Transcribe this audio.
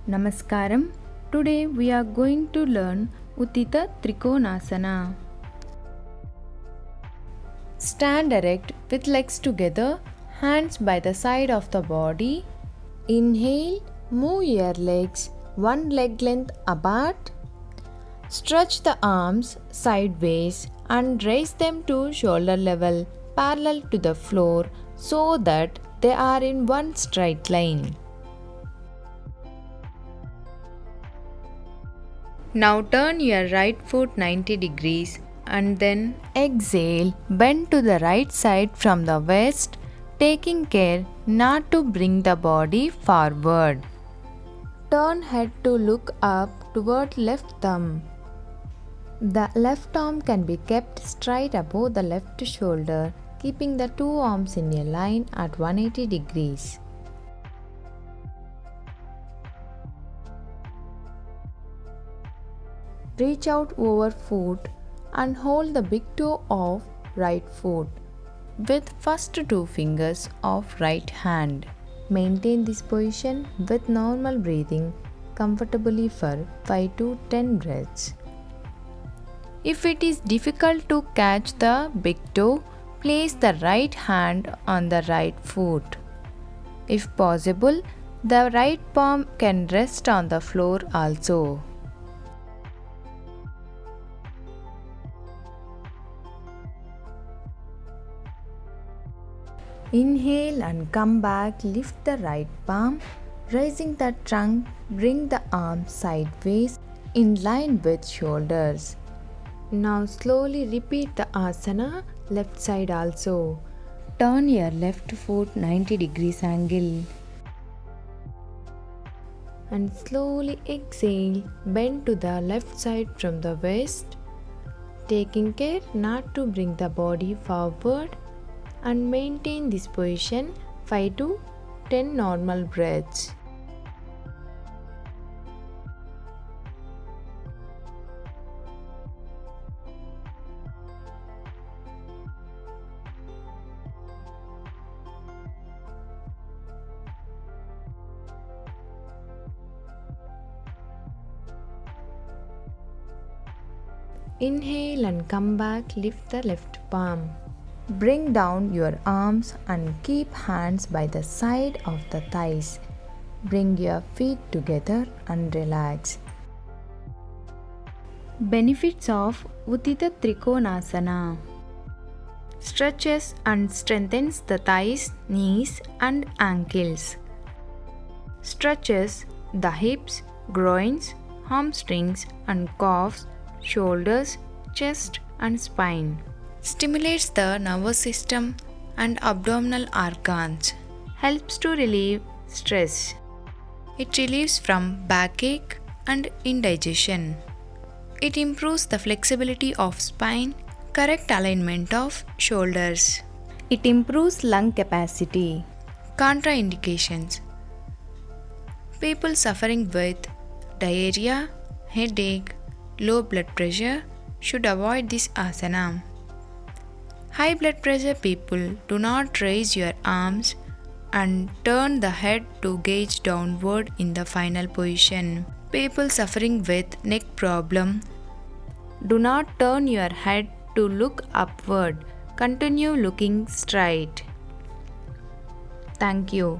Namaskaram. Today we are going to learn Uttita Trikonasana. Stand erect with legs together, hands by the side of the body. Inhale, move your legs one leg length apart. Stretch the arms sideways and raise them to shoulder level parallel to the floor so that they are in one straight line. Now turn your right foot 90 degrees and then exhale, bend to the right side from the waist, taking care not to bring the body forward. Turn head to look up toward left thumb. The left arm can be kept straight above the left shoulder, keeping the two arms in a line at 180 degrees. Reach out over foot and hold the big toe of right foot with first two fingers of right hand. Maintain this position with normal breathing comfortably for 5 to 10 breaths. If it is difficult to catch the big toe, place the right hand on the right foot. If possible, the right palm can rest on the floor also. Inhale and come back, lift the right palm, raising the trunk, bring the arms sideways in line with shoulders. Now slowly repeat the asana left side also. Turn your left foot 90 degrees angle. And slowly exhale, bend to the left side from the waist, taking care not to bring the body forward, and maintain this position 5 to 10 normal breaths. Inhale and come back, lift the left palm. Bring down your arms and keep hands by the side of the thighs. Bring your feet together and relax. Benefits of Uttita Trikonasana: stretches and strengthens the thighs, knees and ankles. Stretches the hips, groins, hamstrings and calves, shoulders, chest and spine. Stimulates the nervous system and abdominal organs. Helps to relieve stress. It relieves from backache and indigestion. It improves the flexibility of spine, correct alignment of shoulders. It improves lung capacity. Contraindications: people suffering with diarrhea, headache, low blood pressure should avoid this asana. High blood pressure people, do not raise your arms and turn the head to gaze downward in the final position. People suffering with neck problem, do not turn your head to look upward. Continue looking straight. Thank you.